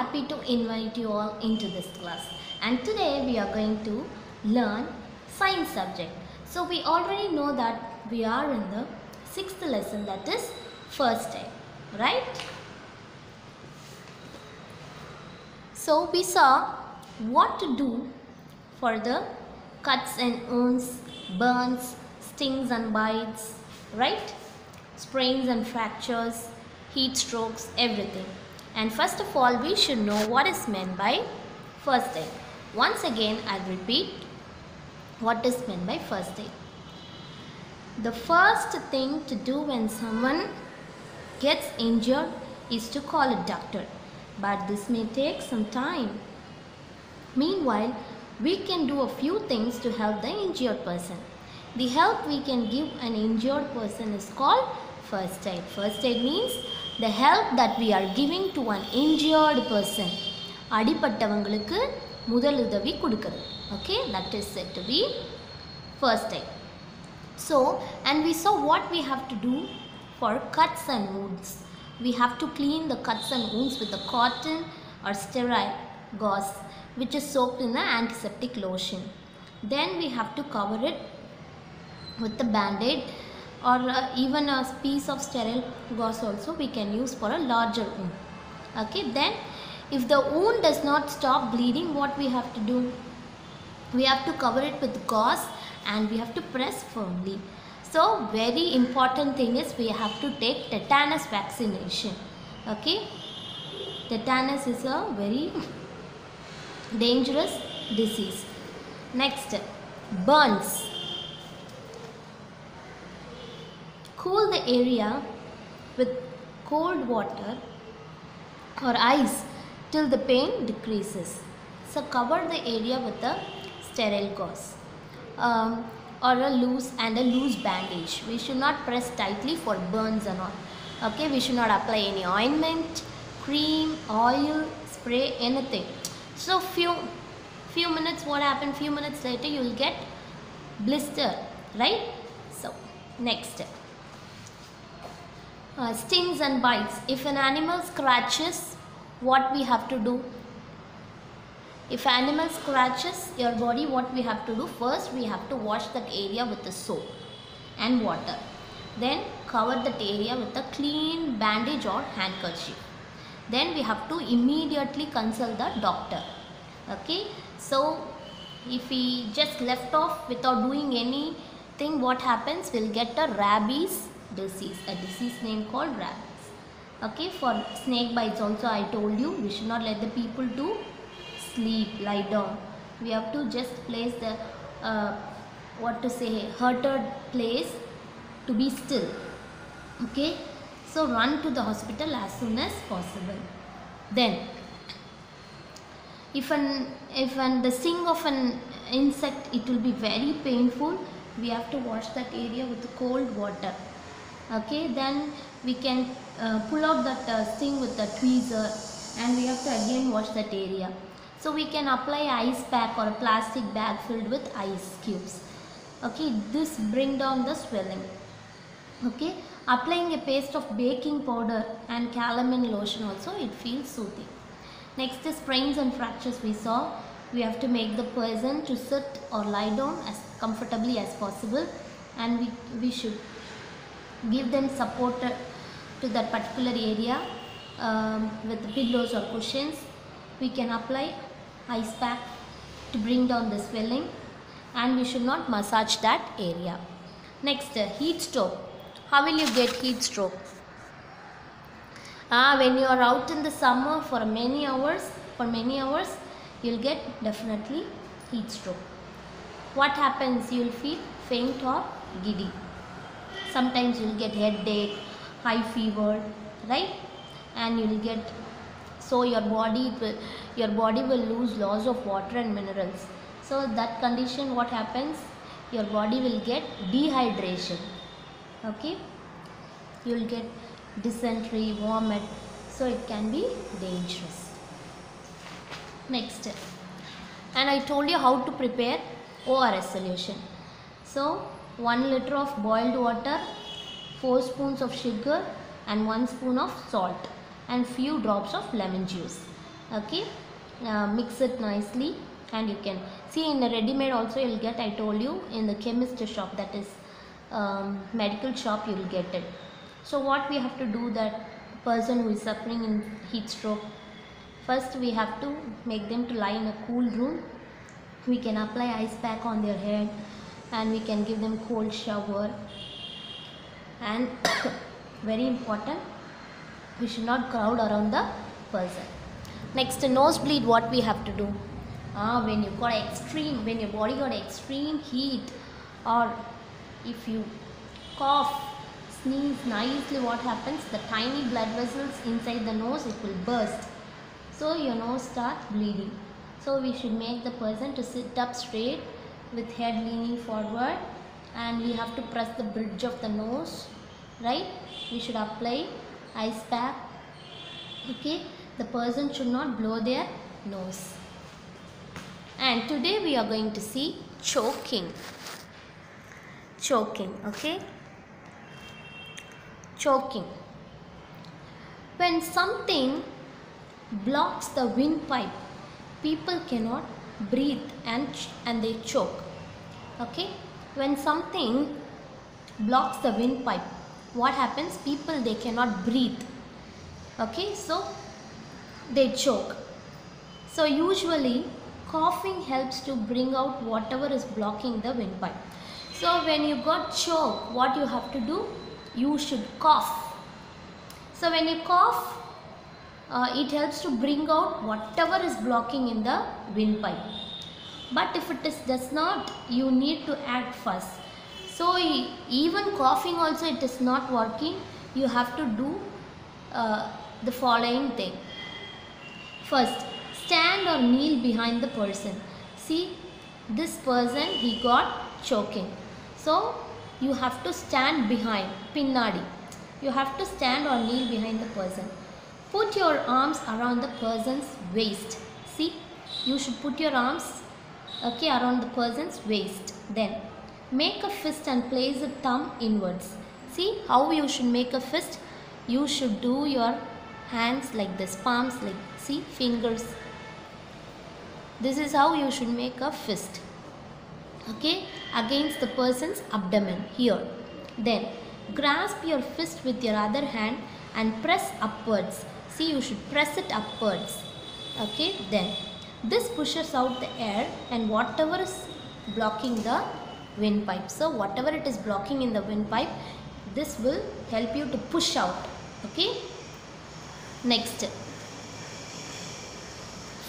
happy to invite you all into this class, and today we are going to learn science subject. So we already know that we are in the 6th lesson, that is first aid, right? So we saw what to do for the cuts and wounds, burns, stings and bites, right? Sprains and fractures, heat strokes, everything. And first of all, we should know what is meant by first aid. Once again, I'll repeat what is meant by first aid. The first thing to do when someone gets injured is to call a doctor. But this may take some time. Meanwhile, we can do a few things to help the injured person. The help we can give an injured person is called first aid. First aid means the help that we are giving to an injured person. அடிபட்டவங்களுக்கு முதலுதவி கொடுக்கிறது. Okay, that is said to be first aid. So, and we saw what we have to do for cuts and wounds. We have to clean the cuts and wounds with the cotton or sterile gauze which is soaked in the antiseptic lotion. Then we have to cover it with the band-aid or even a piece of sterile gauze also we can use for a larger wound. Okay, then if the wound does not stop bleeding, what we have to do? We have to cover it with gauze and we have to press firmly. So very important thing is we have to take tetanus vaccination. Okay, tetanus is a very dangerous disease. Next, burns. Cool the area with cold water or ice till the pain decreases. So cover the area with a sterile gauze or a loose bandage. We should not press tightly for burns and all. Okay, we should not apply any ointment, cream, oil, spray, anything. So few minutes, what happened? Few minutes later you will get blister, right? So next. Stings and bites. If an animal scratches, what we have to do? If animal scratches your body, what we have to do? First, we have to wash that area with the soap and water. Then cover that area with a clean bandage or handkerchief. Then we have to immediately consult the doctor. Okay. So, if we just left off without doing anything, what happens? We'll get a rabies disease, a disease name called rabies. Okay, for snake bites also I told you we should not let the people to sleep, lie down. We have to just place the hurted place to be still. Okay, so run to the hospital as soon as possible. Then if the sting of an insect, it will be very painful. We have to wash that area with cold water. Okay, then we can pull out that sting with the tweezer and we have to again wash that area. So we can apply ice pack or a plastic bag filled with ice cubes. Okay, this bring down the swelling. Okay, applying a paste of baking powder and calamine lotion also, it feels soothing. Next is sprains and fractures. We saw we have to make the person to sit or lie down as comfortably as possible, and we should give them support to that particular area with pillows or cushions. We can apply ice pack to bring down the swelling, and we should not massage that area. Next, heat stroke. How will you get heat stroke? When you are out in the summer for many hours, you'll get definitely heat stroke. What happens? You'll feel faint or giddy. Sometimes you'll get headache, high fever, right? And you'll get, so your body will lose loss of water and minerals. So that condition, what happens? Your body will get dehydration. Okay, you'll get dysentery, vomit. So it can be dangerous. Next, and I told you how to prepare ORS solution. So 1 liter of boiled water, 4 spoons of sugar and 1 spoon of salt and few drops of lemon juice. Okay, mix it nicely, and you can see in the ready-made also you'll get, I told you, in the chemist shop, that is medical shop, you will get it. So what we have to do, that person who is suffering in heat stroke, first we have to make them to lie in a cool room. We can apply ice pack on their head, and we can give them cold shower, and very important, we should not crowd around the person. Next, nosebleed, what we have to do, when you got extreme, when your body got extreme heat, or if you cough, sneeze nicely, what happens, the tiny blood vessels inside the nose, it will burst, so your nose starts bleeding. So we should make the person to sit up straight with head leaning forward, and we have to press the bridge of the nose, right? We should apply ice pack. Okay, the person should not blow their nose. And today we are going to see choking. Okay, choking. When something blocks the windpipe, people cannot breathe, and they choke. Okay, when something blocks the windpipe, what happens, people, they cannot breathe. Okay, so they choke. So usually coughing helps to bring out whatever is blocking the windpipe. So when you got choke, what you have to do, you should cough. So when you cough, it helps to bring out whatever is blocking in the windpipe. But if it does not, you need to act fast. So even coughing also, it is not working, you have to do the following thing. First, stand or kneel behind the person. See, this person, he got choking, so you have to stand behind, pinnadi. You have to stand or kneel behind the person. Put your arms around the person's waist. See, you should put your arms, okay, around the person's waist. Then make a fist and place the thumb inwards. See how you should make a fist. You should do your hands like this, palms like, see, fingers. This is how you should make a fist. Okay, against the person's abdomen here. Then grasp your fist with your other hand and press upwards. See, you should press it upwards. Okay, then this pushes out the air and whatever is blocking the windpipe. So whatever it is blocking in the windpipe, this will help you to push out. Okay, next,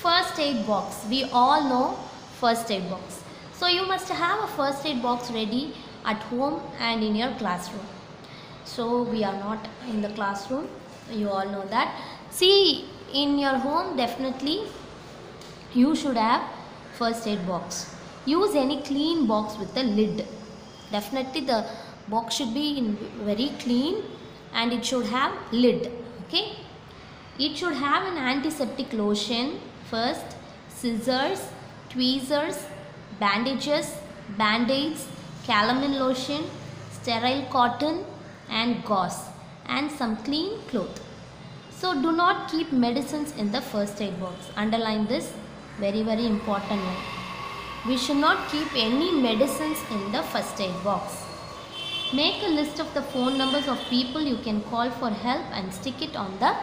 first aid box. We all know first aid box. So you must have a first aid box ready at home and in your classroom. So we are not in the classroom, you all know that. See, in your home, definitely you should have first aid box. Use any clean box with a lid. Definitely the box should be very clean, and it should have lid. Okay, it should have an antiseptic lotion first, scissors, tweezers, bandages, band-aids, calamine lotion, sterile cotton and gauze, and some clean cloth. So do not keep medicines in the first aid box. Underline this, very important one. We should not keep any medicines in the first aid box. Make a list of the phone numbers of people you can call for help and stick it on the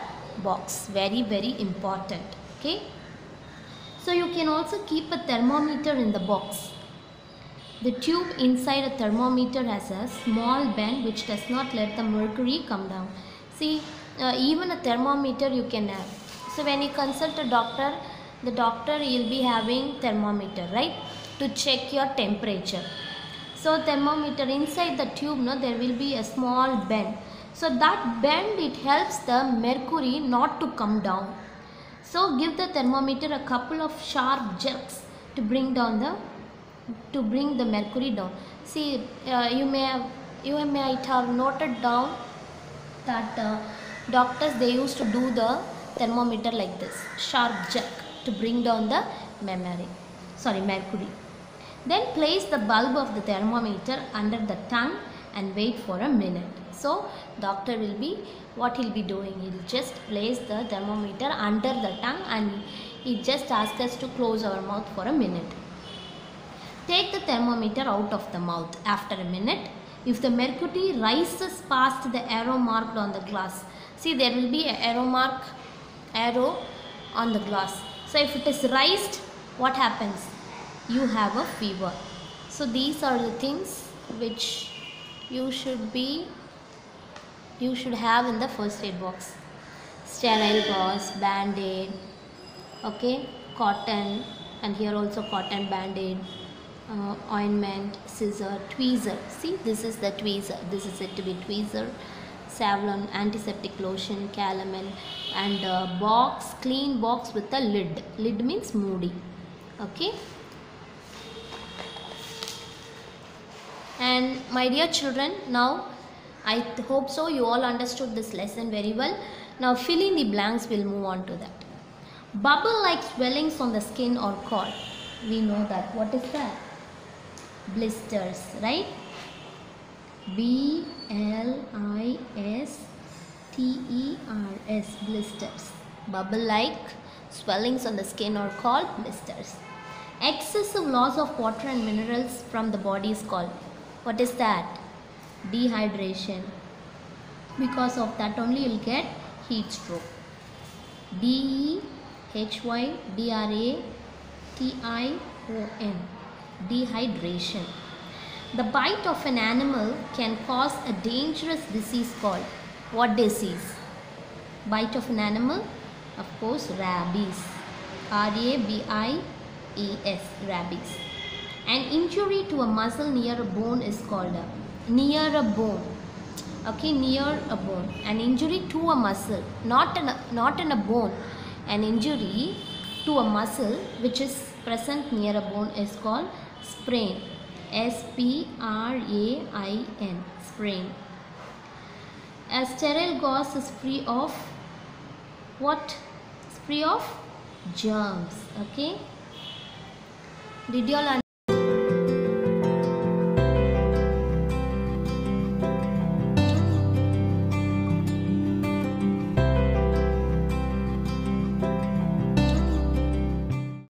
box. Very important. Okay. So you can also keep a thermometer in the box. The tube inside a thermometer has a small bend which does not let the mercury come down. See, even a thermometer you can have. So when you consult a doctor, the doctor will be having thermometer, right, to check your temperature. So thermometer inside the tube, no, there will be a small bend. So that bend, it helps the mercury not to come down. So give the thermometer a couple of sharp jerks to bring the mercury down. See, you might have noted down that doctors, they used to do the thermometer like this, sharp jerk to bring down the mercury. Then place the bulb of the thermometer under the tongue and wait for a minute. So doctor will be, what he'll be doing, he'll just place the thermometer under the tongue and he just asks us to close our mouth for a minute. Take the thermometer out of the mouth after a minute. If the mercury rises past the arrow marked on the glass, see there will be an arrow on the glass. So if it is raised, what happens? You have a fever. So these are the things which you should have in the first aid box. Sterile gauze, band-aid, okay, cotton, and here also cotton band-aid, ointment, scissor, tweezer. See, this is the tweezer. This is it to be tweezer. Savlon, antiseptic lotion, calamine, and a box, clean box with a lid. Lid means moody. Okay. And my dear children, now I hope so you all understood this lesson very well. Now fill in the blanks, we'll move on to that. Bubble like swellings on the skin or cord. We know that. What is that? Blisters, right? B-L-I-S-T-E-R-S, blisters. Bubble like swellings on the skin or called blisters. Excessive loss of water and minerals from the body is called, what is that? Dehydration. Because of that only you'll get heat stroke. D-E-H-Y-D-R-A-T-I-O-N, dehydration. The bite of an animal can cause a dangerous disease called, what disease? Bite of an animal? Of course, rabies. R-A-B-I-E-S, rabies. An injury to a muscle near a bone is called near a bone. Okay, near a bone. An injury to a muscle, not in a bone. An injury to a muscle which is present near a bone is called sprain. S-P-R-A-I-N, sprain. A sterile gauze is free of what? Free of germs. Okay. Did you all understand?